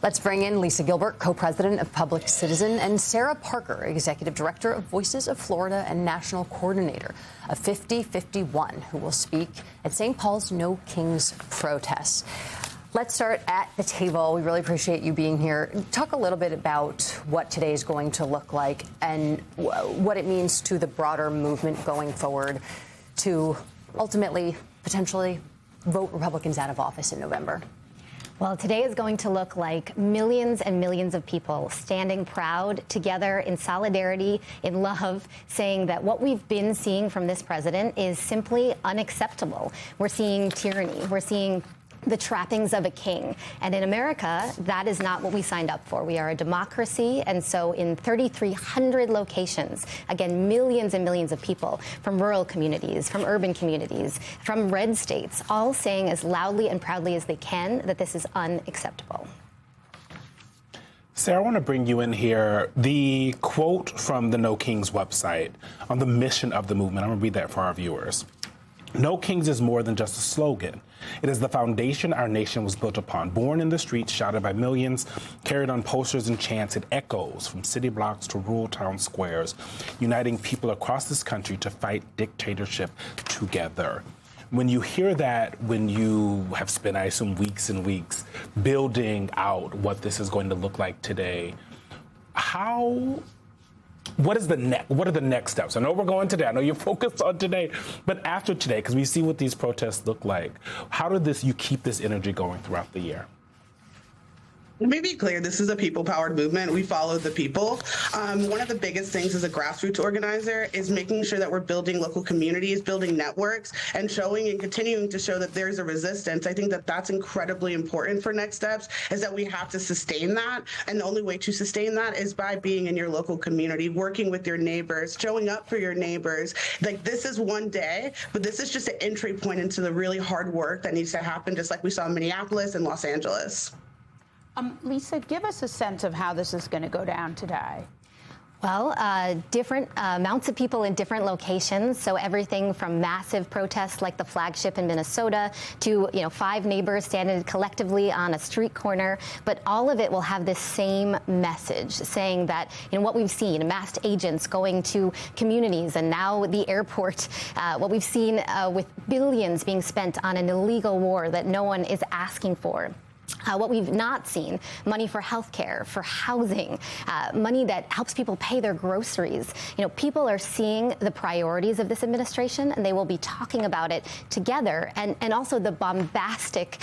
Let's bring in Lisa Gilbert, co-president of Public Citizen, and Sarah Parker, executive director of Voices of Florida and national coordinator of 5051, who will speak at St. Paul's No Kings protests. Let's start at the table. We really appreciate you being here. Talk a little bit about what today is going to look like and what it means to the broader movement going forward to ultimately, potentially vote Republicans out of office in November. Well, today is going to look like millions and millions of people standing proud together in solidarity, in love, saying that what we've been seeing from this president is simply unacceptable. We're seeing tyranny. We're seeing the trappings of a king. And in America, that is not what we signed up for. We are a democracy. And so in 3,300 locations, again, millions and millions of people from rural communities, from urban communities, from red states, all saying as loudly and proudly as they can that this is unacceptable. Sarah, I want to bring you in here. The quote from the No Kings website on the mission of the movement, I'm going to read that for our viewers. No Kings is more than just a slogan. It is the foundation our nation was built upon. Born in the streets, shouted by millions, carried on posters and chants, it echoes from city blocks to rural town squares, uniting people across this country to fight dictatorship together. When you hear that, when you have spent, I assume, weeks and weeks building out what this is going to look like today, what are the next steps? I know we're going today. I know you're focused on today, but after today, because we see what these protests look like, how do you keep this energy going throughout the year? Let me be clear, this is a people-powered movement. We follow the people. One of the biggest things as a grassroots organizer is making sure that we're building local communities, building networks, and showing and continuing to show that there's a resistance. I think that that's incredibly important for next steps, is that we have to sustain that. And the only way to sustain that is by being in your local community, working with your neighbors, showing up for your neighbors. Like, this is one day, but this is just an entry point into the really hard work that needs to happen, just like we saw in Minneapolis and Los Angeles. Lisa, give us a sense of how this is going to go down today. Well, different amounts of people in different locations. So everything from massive protests like the flagship in Minnesota to, 5 neighbors standing collectively on a street corner. But all of it will have this same message saying that, what we've seen, masked agents going to communities and now the airport, what we've seen with billions being spent on an illegal war that no one is asking for. What we've not seen, money for health care, for housing, money that helps people pay their groceries. People are seeing the priorities of this administration, and they will be talking about it together. And also the bombastic,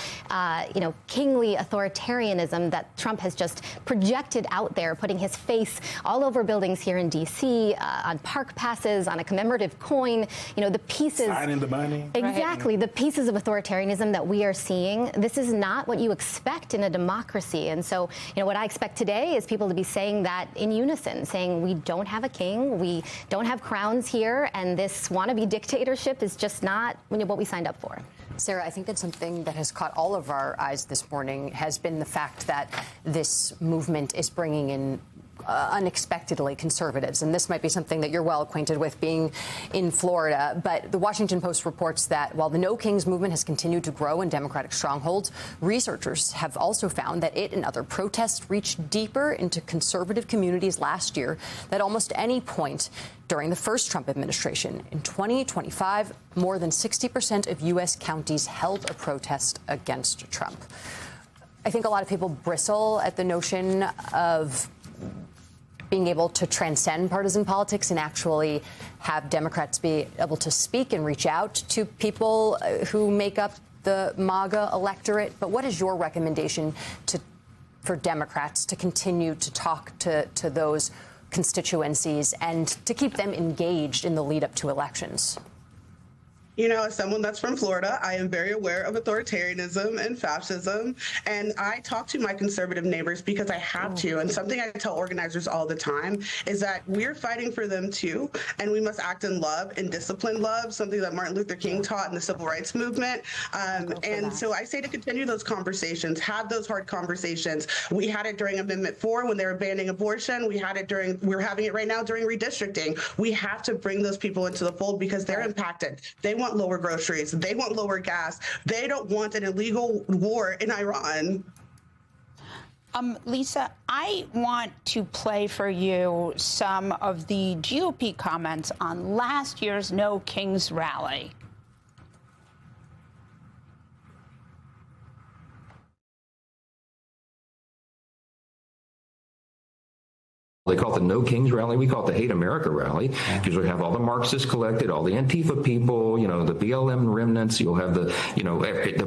kingly authoritarianism that Trump has just projected out there, putting his face all over buildings here in D.C., on park passes, on a commemorative coin. The pieces. Signing the money. Exactly. Right. The pieces of authoritarianism that we are seeing, this is not what you expect in a democracy. And so, what I expect today is people to be saying that in unison, saying we don't have a king, we don't have crowns here, and this wannabe dictatorship is just not what we signed up for. Sarah, I think that something that has caught all of our eyes this morning has been the fact that this movement is bringing in unexpectedly conservatives. And this might be something that you're well acquainted with being in Florida. But the Washington Post reports that while the No Kings movement has continued to grow in Democratic strongholds, researchers have also found that it and other protests reached deeper into conservative communities last year than almost any point during the first Trump administration. In 2025, more than 60% of U.S. counties held a protest against Trump. I think a lot of people bristle at the notion of being able to transcend partisan politics and actually have Democrats be able to speak and reach out to people who make up the MAGA electorate. But what is your recommendation for Democrats to continue to talk to those constituencies and to keep them engaged in the lead up to elections? As someone that's from Florida, I am very aware of authoritarianism and fascism, and I talk to my conservative neighbors because I have to. And something I tell organizers all the time is that we're fighting for them too, and we must act in love and disciplined love, something that Martin Luther King taught in the civil rights movement. And so I say to continue those conversations, have those hard conversations. We had it during Amendment 4 when they were banning abortion. We're having it right now during redistricting. We have to bring those people into the fold because they're impacted. They want lower groceries. They want lower gas. They don't want an illegal war in Iran. Lisa, I want to play for you some of the GOP comments on last year's No Kings rally. They call it the No Kings rally. We call it the Hate America rally because we have all the Marxists collected, all the Antifa people, the BLM remnants. You'll have the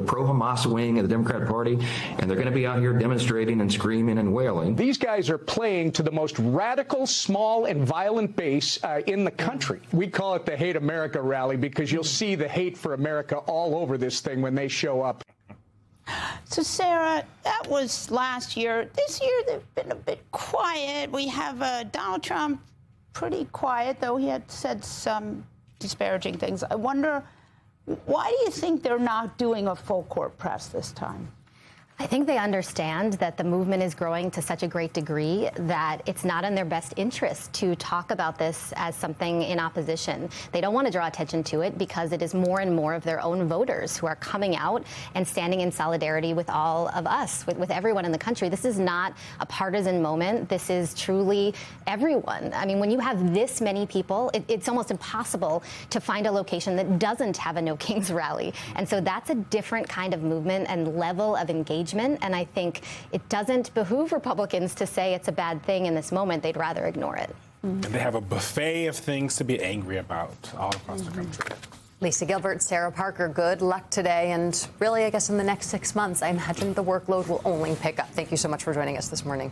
pro-Hamas wing of the Democratic Party, and they're going to be out here demonstrating and screaming and wailing. These guys are playing to the most radical, small, and violent base in the country. We call it the Hate America rally because you'll see the hate for America all over this thing when they show up. So, Sarah, that was last year. This year, they've been a bit quiet. We have Donald Trump pretty quiet, though he had said some disparaging things. I wonder, why do you think they're not doing a full court press this time? I think they understand that the movement is growing to such a great degree that it's not in their best interest to talk about this as something in opposition. They don't want to draw attention to it because it is more and more of their own voters who are coming out and standing in solidarity with all of us, with everyone in the country. This is not a partisan moment. This is truly everyone. I mean, when you have this many people, it's almost impossible to find a location that doesn't have a No Kings rally. And so that's a different kind of movement and level of engagement. And I think it doesn't behoove Republicans to say it's a bad thing in this moment. They'd rather ignore it. And they have a buffet of things to be angry about all across the country. Lisa Gilbert, Sarah Parker, good luck today. And really, I guess in the next 6 months, I imagine the workload will only pick up. Thank you so much for joining us this morning.